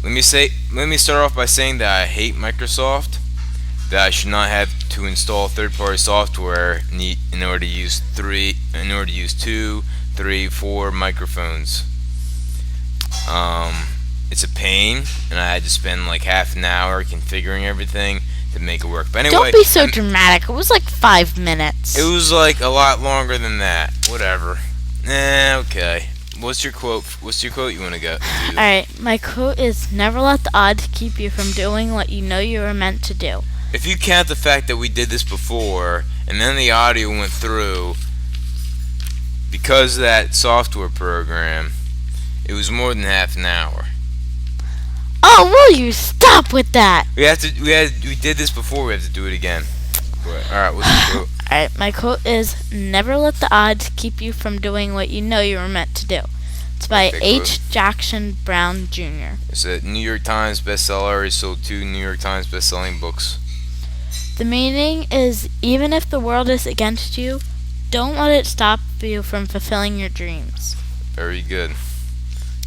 Let me start off by saying that I hate Microsoft. That I should not have to install third-party software in order to use two, three, four microphones. It's a pain, and I had to spend like half an hour configuring everything to make it work. But anyway, don't be so dramatic. It was like 5 minutes. It was like a lot longer than that. Whatever. Okay. What's your quote? What's your quote you want to go? Alright, my quote is, never let the odds keep you from doing what you know you were meant to do. If you count the fact that we did this before, and then the audio went through, because of that software program, it was more than half an hour. Oh, will you stop with that? We did this before. We have to do it again. Alright, what's your quote? Alright, my quote is, never let the odds keep you from doing what you know you were meant to do. It's by H. Jackson Brown Jr. It's a New York Times bestseller. He sold 2 New York Times best-selling books. The meaning is, even if the world is against you, don't let it stop you from fulfilling your dreams. Very good.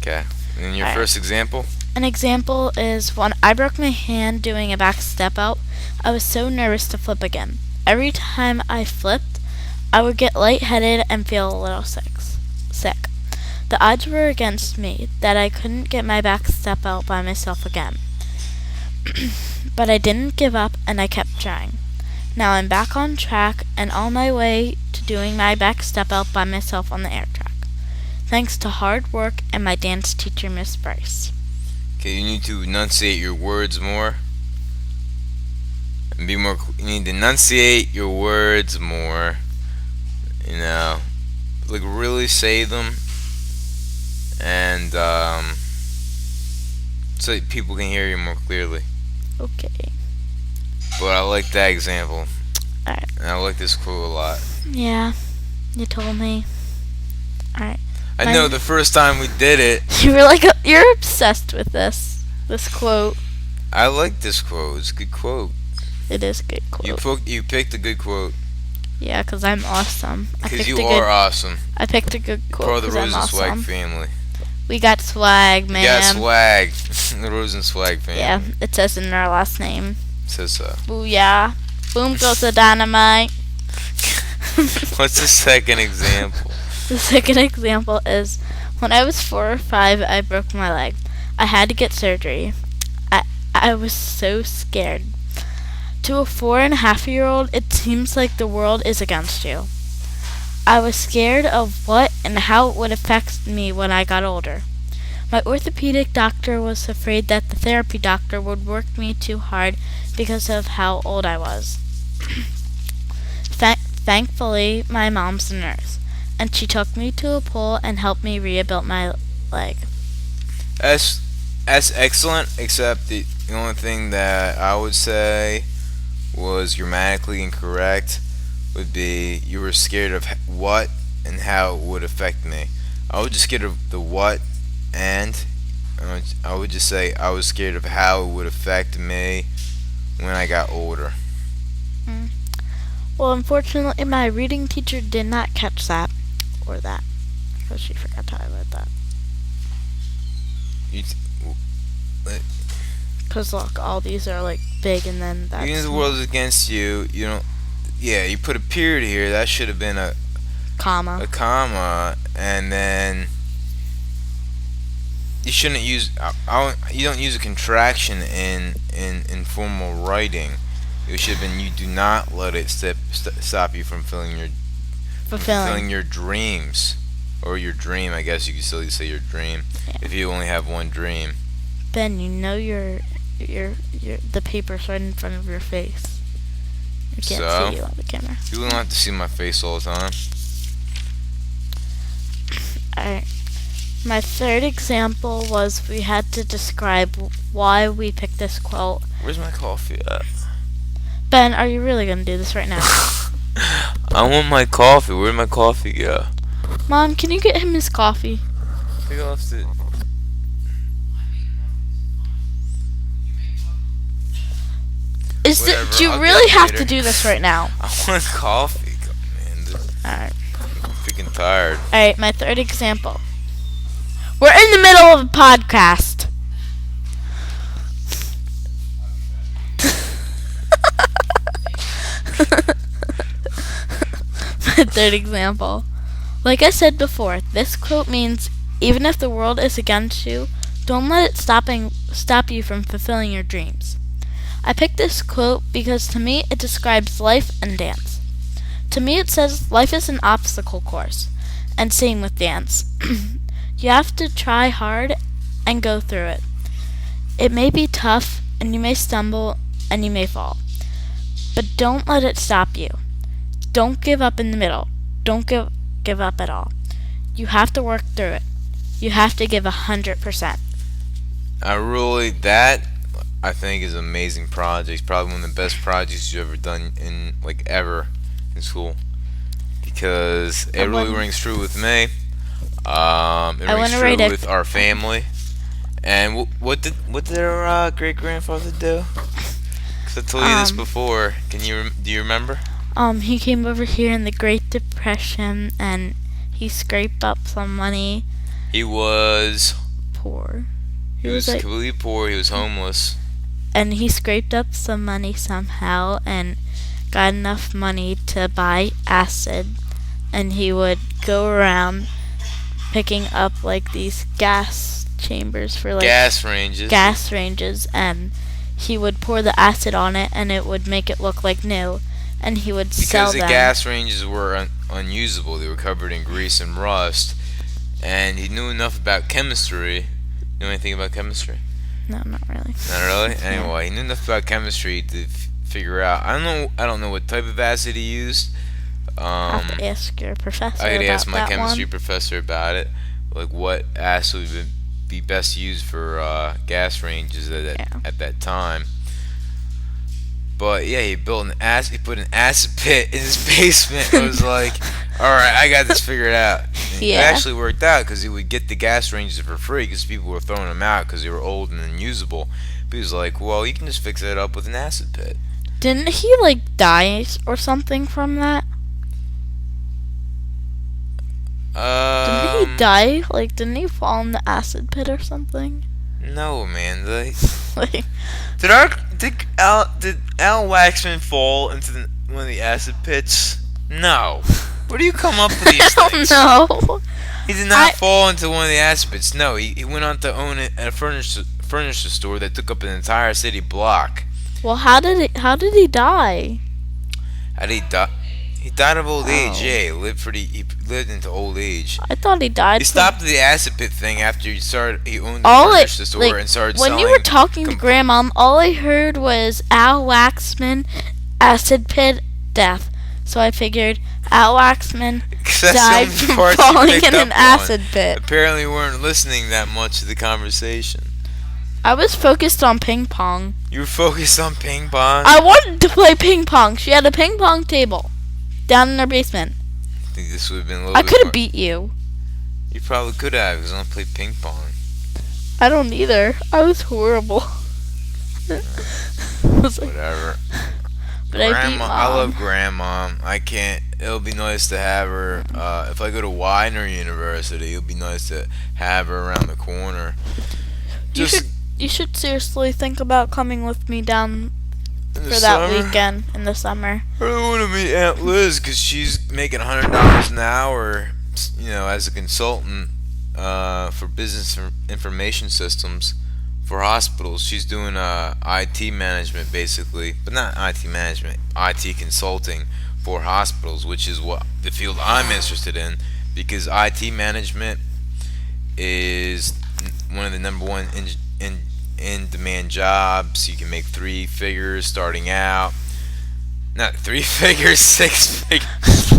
Okay. And your first example? An example is, when I broke my hand doing a back step out, I was so nervous to flip again. Every time I flipped, I would get lightheaded and feel a little sick. The odds were against me that I couldn't get my back step out by myself again. But I didn't give up, and I kept trying. Now I'm back on track and on my way to doing my back step out by myself on the air track, thanks to hard work and my dance teacher, Miss Bryce. Okay, you need to enunciate your words more. And be more. You need to enunciate your words more. You know, like really say them, and so that people can hear you more clearly. Okay. But I like that example. Alright. And I like this quote a lot. Yeah, you told me. Alright. I know the first time we did it. You're obsessed with this quote. I like this quote. It's a good quote. It is a good quote. You picked a good quote. Yeah, because I'm awesome. Because you are awesome. I picked a good quote. Part of the Rosenswag awesome. Family. We got swag, man. We got swag. The Rosenswag family. Yeah, it says in our last name. It says so. Booyah. Boom goes the dynamite. What's the second example? The second example is, when I was 4 or 5, I broke my leg. I had to get surgery. I was so scared. To a 4.5-year-old, it seems like the world is against you. I was scared of what and how it would affect me when I got older. My orthopedic doctor was afraid that the therapy doctor would work me too hard because of how old I was. Thankfully, my mom's a nurse, and she took me to a pool and helped me rebuild my leg. That's excellent, except the only thing that I would say was grammatically incorrect would be you were scared of what and how it would affect me. I would just scared of the what, and I would just say I was scared of how it would affect me when I got older. Well, unfortunately, my reading teacher did not catch that, or that, because she forgot to highlight that. Because look, all these are like big, and then that's... Even if the world is against you, you don't... Yeah, you put a period here. That should have been a comma, and then you shouldn't use... you don't use a contraction in formal writing. It should have been, you do not let it stop you from fulfilling your dreams. Or your dream, I guess you could still say your dream. Yeah. If you only have one dream. Ben, you know the paper's right in front of your face. You can't see you on the camera. You don't have to see my face all the time. Alright. My third example was we had to describe why we picked this quote. Where's my coffee at? Ben, are you really gonna do this right now? I want my coffee. Where'd my coffee go? Mom, can you get him his coffee? I think I left it. Do you really have to do this right now? I want coffee, man. Alright. I'm freaking tired. Alright, my third example. We're in the middle of a podcast. Third example. Like I said before, this quote means even if the world is against you, don't let it stop you from fulfilling your dreams. I picked this quote because to me it describes life and dance. To me it says life is an obstacle course, and same with dance. You have to try hard and go through it. It may be tough, and you may stumble, and you may fall. But don't let it stop you. Don't give up in the middle. Don't give up at all. You have to work through it. You have to give 100%. That I think is an amazing project. Probably one of the best projects you've ever done ever in school, because it really rings true with me. It rings true with our family. And what did our great grandfather do? Cause I told you this before. Do you remember? He came over here in the Great Depression and he scraped up some money. He was poor. He was completely poor. He was homeless. And he scraped up some money somehow and got enough money to buy acid. And he would go around picking up these gas chambers for gas ranges, and he would pour the acid on it and it would make it look like new, and he would sell them. Because the gas ranges were unusable. They were covered in grease and rust, and he knew enough about chemistry. You know anything about chemistry? No, not really. Not really? Anyway, he knew enough about chemistry to figure out. I don't know what type of acid he used. I have to ask your professor. I could ask my that chemistry one. professor about it, what acid would be best used for gas ranges at that time. But yeah, he put an acid pit in his basement. I was like, all right, I got this figured out. And It actually worked out because he would get the gas ranges for free because people were throwing them out because they were old and unusable. But he was like, well, you can just fix that up with an acid pit. Didn't he die or something from that? Didn't he die? Didn't he fall in the acid pit or something? No, man. Did Al Waxman fall into one of the acid pits? No. Where do you come up with these things? I don't know. He did not fall into one of the acid pits. No, he went on to own a furniture store that took up an entire city block. Well, how did he die? How did he die? He died of old age. Yeah, he lived into old age. I thought he died. He stopped the acid pit thing after he owned the furniture store and started selling. When you were talking to Grandma, all I heard was Al Waxman, acid pit, death. So I figured Al Waxman died from falling in an acid pit. Apparently, we weren't listening that much to the conversation. I was focused on ping pong. You were focused on ping pong? I wanted to play ping pong. She had a ping pong table down in her basement. I think this would have been a little I could have beat you. You probably could have, because I don't play ping pong. I don't either. I was horrible. Whatever. But Grandma, I love Grandma. I can't. It'll be nice to have her. If I go to Widener University, it'll be nice to have her around the corner. You should seriously think about coming with me down for that summer? weekend in the summer. I really want to meet Aunt Liz because she's making $100 an hour, as a consultant for business information systems for hospitals. She's doing IT management basically, but not IT management, IT consulting for hospitals, which is what the field I'm interested in, because IT management is one of the number one in demand jobs. You can make 3 figures starting out. Not 3 figures, 6 figures.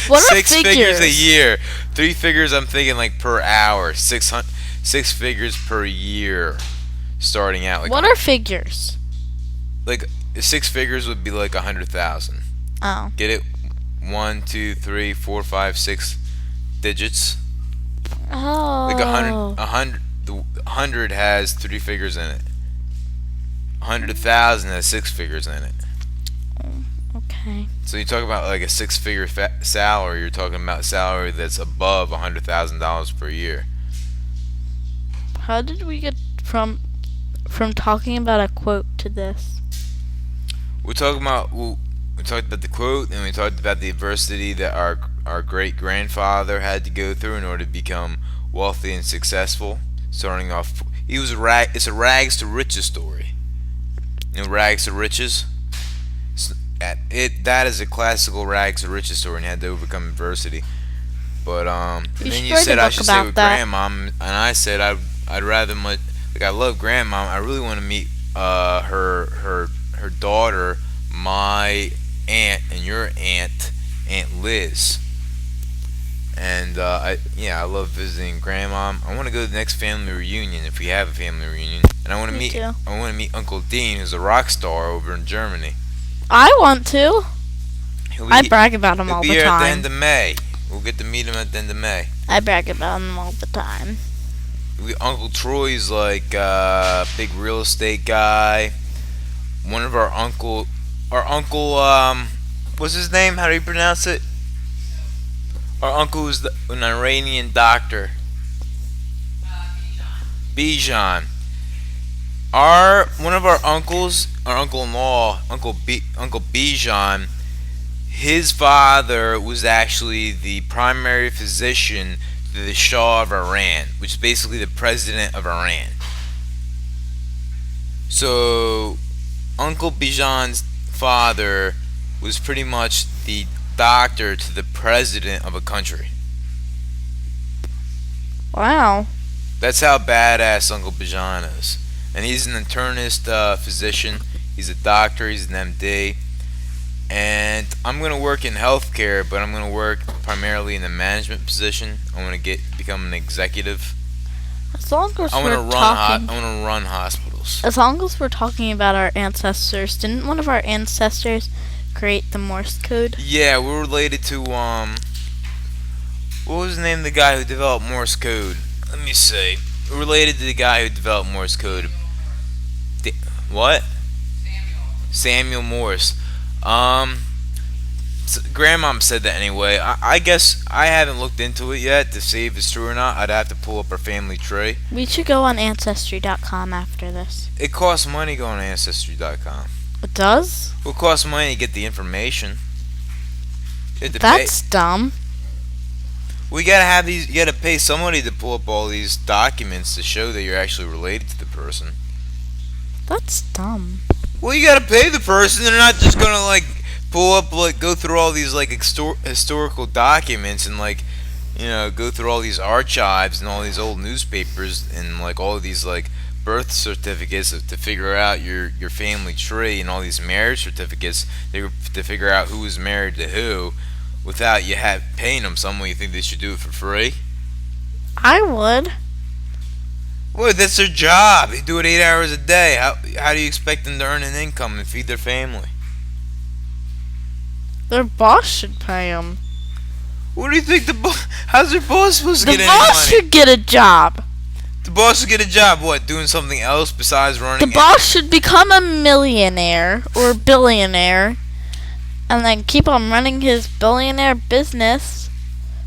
What are 6 figures a year. 3 figures I'm thinking per hour. 6 figures per year starting out. What are figures? 6 figures would be 100,000. Oh. Get it? 1, 2, 3, 4, 5, 6 digits. Oh. 100. The 100 has 3 figures in it. 100,000 has 6 figures in it. Okay. So you talk about a 6-figure salary. You're talking about salary that's above $100,000 per year. How did we get from talking about a quote to this? We talked about the quote, and we talked about the adversity that our our great grandfather had to go through in order to become wealthy and successful. Starting off, he was a rag. It's a rags to riches story. You know, rags to riches. That is a classical rags to riches story, and he had to overcome adversity. But You and then should you write a said I book should stay about with that. grandma, and I said I'd rather much like I love grandma. I really want to meet her daughter, my aunt, and your Aunt Liz. And I love visiting grandma. I want to go to the next family reunion if we have a family reunion, and Me too. I want to meet Uncle Dean, who's a rock star over in Germany. I want to. He'll I be brag about him he'll all be the here at the time. end of May. We'll get to meet him at the end of May. I brag about him all the time. Uncle Troy's like a big real estate guy. One of our uncle, what's his name? How do you pronounce it? Our uncle is an Iranian doctor. Bijan. One of our uncles, our uncle-in-law, Uncle Bijan, his father was actually the primary physician to the Shah of Iran, which is basically the president of Iran. So, Uncle Bijan's father was pretty much the doctor to the president of a country. Wow. That's how badass Uncle Bijan is. And he's an internist physician. He's a doctor. He's an MD. And I'm gonna work in healthcare, but I'm gonna work primarily in a management position. I want to become an executive. As long as I we're want talking, to run hospitals. as long as we're talking about our ancestors, didn't one of our ancestors create the Morse code? Yeah, we're related to what was the name of the guy who developed Morse code? Let me see. We're related to the guy who developed Morse code. What? Samuel Morse. Grandmom said that anyway. I guess I haven't looked into it yet to see if it's true or not. I'd have to pull up our family tree. We should go on Ancestry.com after this. It costs money going to Ancestry.com. It does? Well, it costs money to get the information. You have to That's dumb. We gotta have these. You gotta pay somebody to pull up all these documents to show that you're actually related to the person. That's dumb. Well, you gotta pay the person. They're not just gonna like pull up, like go through all these like historical documents and like, go through all these archives and all these old newspapers and like all of these like birth certificates to figure out your family tree and all these marriage certificates to figure out who was married to who, without you paying them someone. You think they should do it for free? I would. Well, that's their job. They do it 8 hours a day. How do you expect them to earn an income and feed their family? Their boss should pay them. What do you think how's their boss supposed to The get any boss money? should get a job. The boss should get a job, what, doing something else besides running? The boss should become a millionaire or billionaire and then keep on running his billionaire business,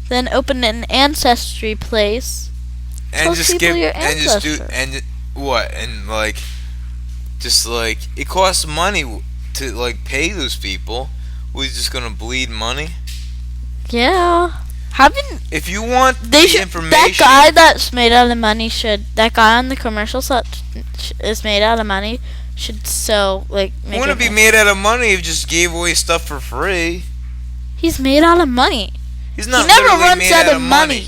then open an ancestry place. And Tell just people give your and just do ancestors. what and like just like it costs money to like pay those people. We're just gonna bleed money. Yeah. Haven't If you want they the should, information, that guy that's made out of money should, that guy on the commercial set is made out of money should make wouldn't be made out of money if you just gave away stuff for free. He's made out of money. He's not He never literally runs made out of money.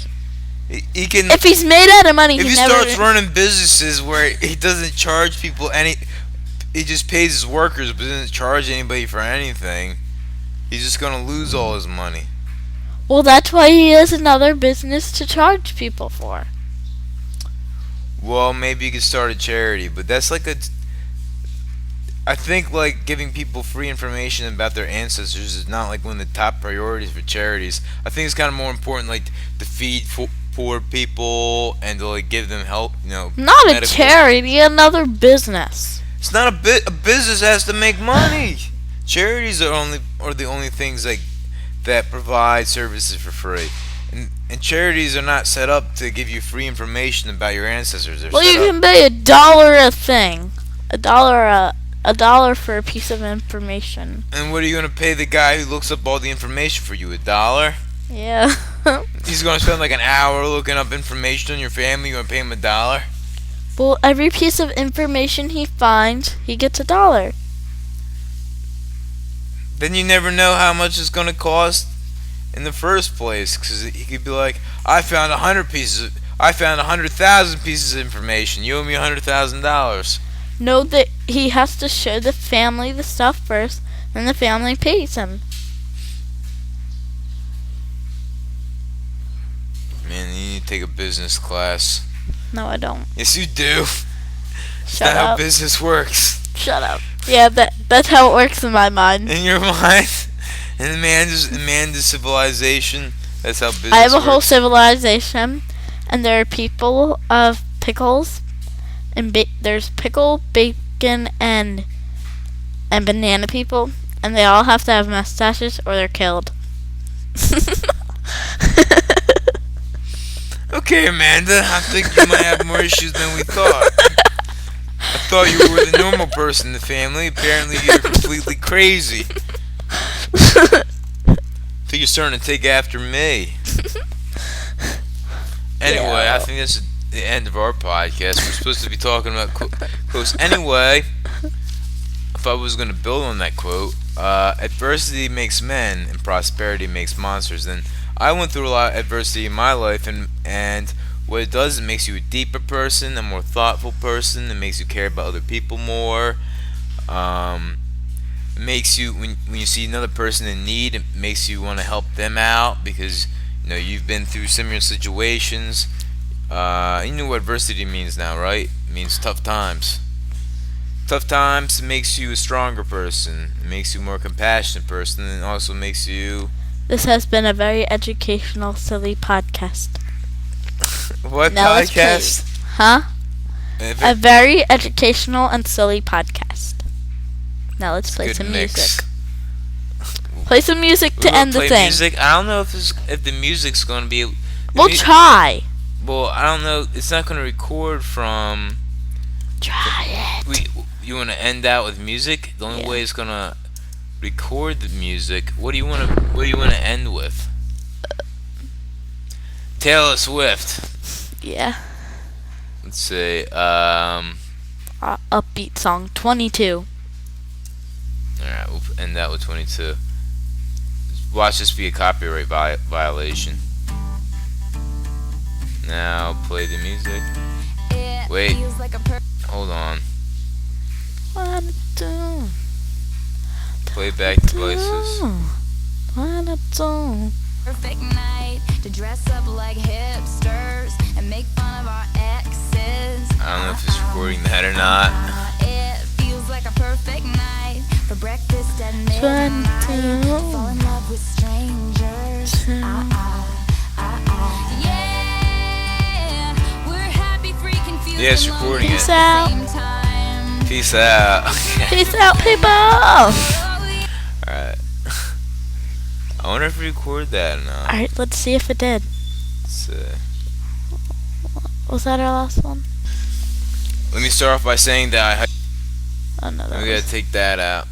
He can. If he's made out of money, If he never. starts running businesses where he doesn't charge people he just pays his workers but doesn't charge anybody for anything, he's just gonna lose all his money. Well, that's why he has another business to charge people for. Well, maybe you could start a charity, but that's like I think like giving people free information about their ancestors is not like one of the top priorities for charities. I think it's kind of more important like to feed poor people and to like give them help, Not a medical. charity, another business. It's not a business has to make money. Charities are the only things like that provide services for free. And charities are not set up to give you free information about your ancestors. They're Well, set you up- can pay $1 a thing, $1 for a piece of information. And what are you gonna pay the guy who looks up all the information for you? $1? Yeah. He's gonna spend like an hour looking up information on your family. You gonna pay him $1? Well, every piece of information he finds, he gets $1. Then you never know how much it's gonna cost in the first place, because he could be like, I found 100,000 pieces of information. You owe me $100,000. No, that he has to show the family the stuff first, then the family pays him. Man, you need to take a business class. No, I don't. Yes, you do. That's Shut not how up. business works. Shut up. Yeah, that's how it works in my mind. In your mind, in the man's civilization, that's how business I have a works. whole civilization, and there are people of pickles, and there's pickle, bacon, and banana people, and they all have to have mustaches or they're killed. Okay, Amanda, I think you might have more issues than we thought. I thought you were the normal person in the family. Apparently, you're completely crazy. I think you're starting to take after me. Anyway, I think that's the end of our podcast. We're supposed to be talking about quotes. Anyway, if I was going to build on that quote, adversity makes men and prosperity makes monsters. And I went through a lot of adversity in my life, and what it does, it makes you a deeper person, a more thoughtful person. It makes you care about other people more. It makes you, when you see another person in need, it makes you want to help them out because you've been through similar situations. You know what adversity means now, right? It means tough times. Tough times makes you a stronger person. It makes you a more compassionate person, and also makes you. This has been a very educational, silly podcast. What Now let's play. podcast? Huh? A very educational and silly podcast. Now let's play some music. Play some music to end the thing. Music. I don't know if the music's going to be. We'll try. Well, I don't know. It's not going to record from. Try it. You want to end out with music? The only way it's going to record the music. What do you want to end with? Taylor Swift. Yeah. Let's see. Upbeat song 22. Alright, we'll end that with 22. Watch this be a copyright violation. Now play the music. Wait. Hold on. Playback devices. Perfect night to dress up like hipsters and make fun of our exes. I don't know if it's recording that or not. It feels like a perfect night for breakfast at midnight. Fall in love with strangers. Yeah, we're happy, free, confused. Yeah, it's recording Peace it. out. Peace out. Peace out, people. Alright. I wonder if we record that or not. Alright, let's see if it did. Let's see. Was that our last one? Let me start off by saying that Oh no, that we gotta take that out.